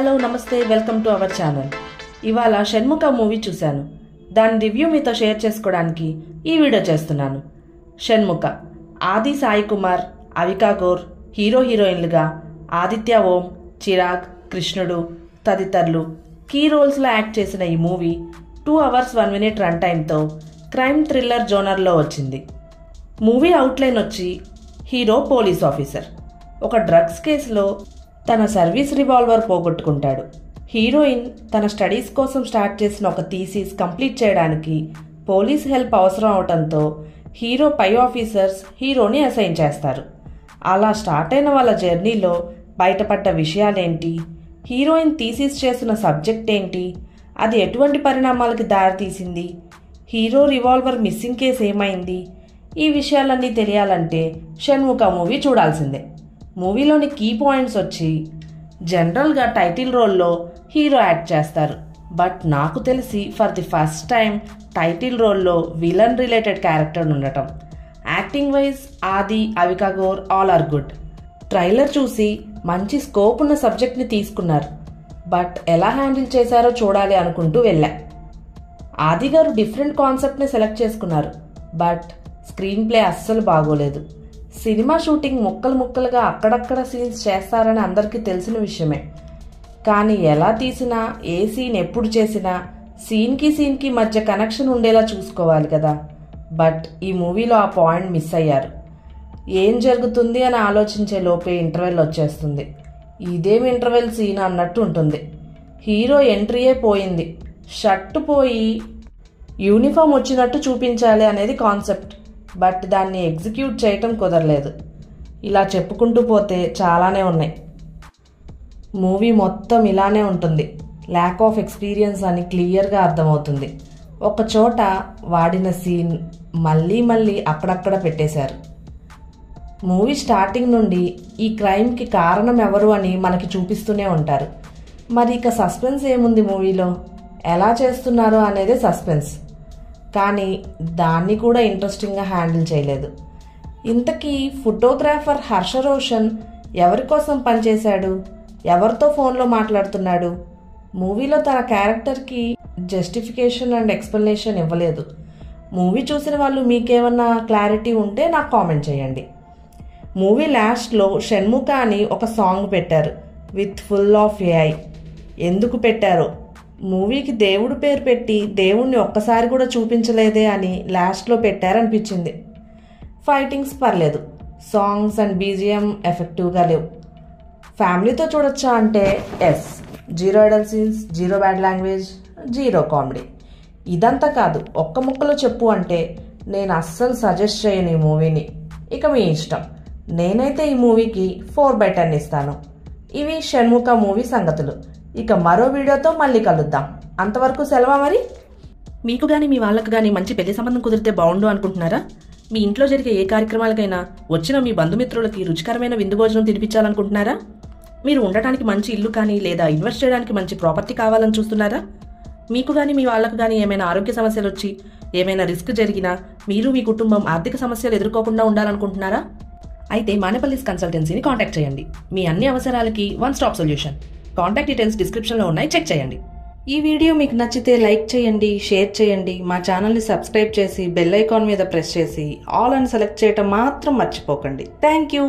Hello నమస్తే welcome to our channel. ఇవాళ Shanmukha movie చూశాను. దాని రివ్యూ మీతో షేర్ చేసుకోవడానికి ఈ వీడియో చేస్తున్నాను. షణ్ముఖ ఆది సాయి కుమార్, అవికా గౌర్ హీరో హీరోయిన్లుగా, ఆదిత్య ఓం, చిరాగ్, కృష్ణుడు తదితరులు కీ రోల్స్లో యాక్ట్ చేసిన ఈ మూవీ 2 hours 1 minute రన్ టైంతో క్రైమ్ థ్రిల్లర్ జోనర్లో వచ్చింది. మూవీ అవుట్లైన్ వచ్చి హీరో పోలీస్ ఆఫీసర్ ఒక డ్రగ్స్ కేసులో తన సర్వీస్ రివాల్వర్ పోగొట్టుకుంటాడు. హీరోయిన్ తన స్టడీస్ కోసం స్టార్ట్ చేసిన ఒక థీసిస్ కంప్లీట్ చేయడానికి పోలీస్ హెల్ప్ అవసరం అవడంతో హీరో పై ఆఫీసర్స్ హీరోని అసైన్ చేస్తారు. అలా స్టార్ట్ అయిన వాళ్ళ జర్నీలో బయటపడ్డ విషయాలేంటి, హీరోయిన్ థీసిస్ చేస్తున్న సబ్జెక్ట్ ఏంటి, అది ఎటువంటి పరిణామాలకి దారితీసింది, హీరో రివాల్వర్ మిస్సింగ్ కేసు ఏమైంది, ఈ విషయాలన్నీ తెలియాలంటే షణ్ముఖ మూవీ చూడాల్సిందే. మూవీలోని కీ పాయింట్స్ వచ్చి జనరల్గా టైటిల్ రోల్లో హీరో యాక్ట్ చేస్తారు. బట్ నాకు తెలిసి for the first time title రోల్లో విలన్ రిలేటెడ్ క్యారెక్టర్ ఉండటం. Acting wise Aadi, Avika Gaur all are good. Trailer చూసి మంచి స్కోప్ ఉన్న సబ్జెక్ట్ని తీసుకున్నారు. బట్ ఎలా హ్యాండిల్ చేశారో చూడాలి అనుకుంటూ వెళ్ళా. ఆది గారు డిఫరెంట్ కాన్సెప్ట్ని సెలెక్ట్ చేసుకున్నారు. బట్ స్క్రీన్ ప్లే అస్సలు బాగోలేదు. సినిమా షూటింగ్ ముక్కలు ముక్కలుగా అక్కడక్కడ సీన్స్ చేస్తారని అందరికీ తెలిసిన విషయమే. కానీ ఎలా తీసినా, ఏ సీన్ ఎప్పుడు చేసినా సీన్కి మధ్య కనెక్షన్ ఉండేలా చూసుకోవాలి కదా. బట్ ఈ మూవీలో ఆ పాయింట్ మిస్ అయ్యారు. ఏం జరుగుతుంది అని ఆలోచించే లోపే ఇంటర్వెల్ వచ్చేస్తుంది. ఇదేం ఇంటర్వెల్ సీన్ అన్నట్టు ఉంటుంది. హీరో ఎంట్రీయే పోయింది. షర్టు పోయి యూనిఫామ్ వచ్చినట్టు చూపించాలి అనేది కాన్సెప్ట్. బట్ దాన్ని ఎగ్జిక్యూట్ చేయటం కుదరలేదు. ఇలా చెప్పుకుంటూ పోతే చాలానే ఉన్నాయి. మూవీ మొత్తం ఇలానే ఉంటుంది. ల్యాక్ ఆఫ్ ఎక్స్పీరియన్స్ అని క్లియర్గా అర్థమవుతుంది. ఒక చోట వాడిన సీన్ మళ్ళీ అక్కడక్కడ పెట్టేశారు. మూవీ స్టార్టింగ్ నుండి ఈ క్రైమ్కి కారణం ఎవరు అని మనకి చూపిస్తూనే ఉంటారు. మరి ఇక సస్పెన్స్ ఏముంది మూవీలో, ఎలా చేస్తున్నారో అనేదే సస్పెన్స్. కానీ దాన్ని కూడా ఇంట్రెస్టింగ్గా హ్యాండిల్ చేయలేదు. ఇంతకీ ఫోటోగ్రాఫర్ హర్ష రోషన్ ఎవరి కోసం పనిచేశాడు, ఎవరితో ఫోన్లో మాట్లాడుతున్నాడు, మూవీలో తన క్యారెక్టర్కి జస్టిఫికేషన్ అండ్ ఎక్స్ప్లెనేషన్ ఇవ్వలేదు. మూవీ చూసిన వాళ్ళు మీకేమన్నా క్లారిటీ ఉంటే నాకు కామెంట్ చేయండి. మూవీ లాస్ట్లో షణ్ముఖ అని ఒక సాంగ్ పెట్టారు విత్ ఫుల్ ఆఫ్ ఏఐ. ఎందుకు పెట్టారో, మూవీకి దేవుడు పేరు పెట్టి దేవుణ్ణి ఒక్కసారి కూడా చూపించలేదే అని లాస్ట్లో పెట్టారనిపించింది. ఫైటింగ్స్ పర్లేదు, సాంగ్స్ అండ్ బీజిఎం ఎఫెక్టివ్గా లేవు. ఫ్యామిలీతో చూడొచ్చా అంటే yes. 0 adult scenes, 0 bad language, 0 comedy. ఇదంతా కాదు, ఒక్క ముక్కలో చెప్పు అంటే నేను అస్సలు సజెస్ట్ చేయను ఈ మూవీని. ఇక మీ ఇష్టం. నేనైతే ఈ మూవీకి 4/10 ఇస్తాను. ఇవి షణ్ముఖ మూవీ సంగతులు. ఇక మరో వీడియోతో మళ్ళీ కలుద్దాం. అంతవరకు సెలవా మరి. మీకు కానీ మీ వాళ్ళకు కానీ మంచి పెళ్లి సంబంధం కుదిరితే బాగుండు అనుకుంటున్నారా? మీ ఇంట్లో జరిగే ఏ కార్యక్రమాలకైనా వచ్చిన మీ బంధుమిత్రులకి రుచికరమైన విందు భోజనం తినిపించాలనుకుంటున్నారా? మీరు ఉండటానికి మంచి ఇల్లు కానీ లేదా ఇన్వెస్ట్ చేయడానికి మంచి ప్రాపర్టీ కావాలని చూస్తున్నారా? మీకు కానీ మీ వాళ్ళకు కానీ ఏమైనా ఆరోగ్య సమస్యలు వచ్చి ఏమైనా రిస్క్ జరిగినా మీరు మీ కుటుంబం ఆర్థిక సమస్యలు ఎదుర్కోకుండా ఉండాలనుకుంటున్నారా? అయితే మానేపల్లిస్ కన్సల్టెన్సీని కాంటాక్ట్ చేయండి. మీ అన్ని అవసరాలకి one stop solution. Contact details డిస్క్రిప్షన్లో ఉన్నాయి, చెక్ చేయండి. ఈ వీడియో మీకు నచ్చితే లైక్ చేయండి, షేర్ చేయండి. మా ఛానల్ని సబ్స్క్రైబ్ చేసి బెల్ ఐకాన్ మీద ప్రెస్ చేసి ఆల్ అని సెలెక్ట్ చేయటం మాత్రం మర్చిపోకండి. Thank you.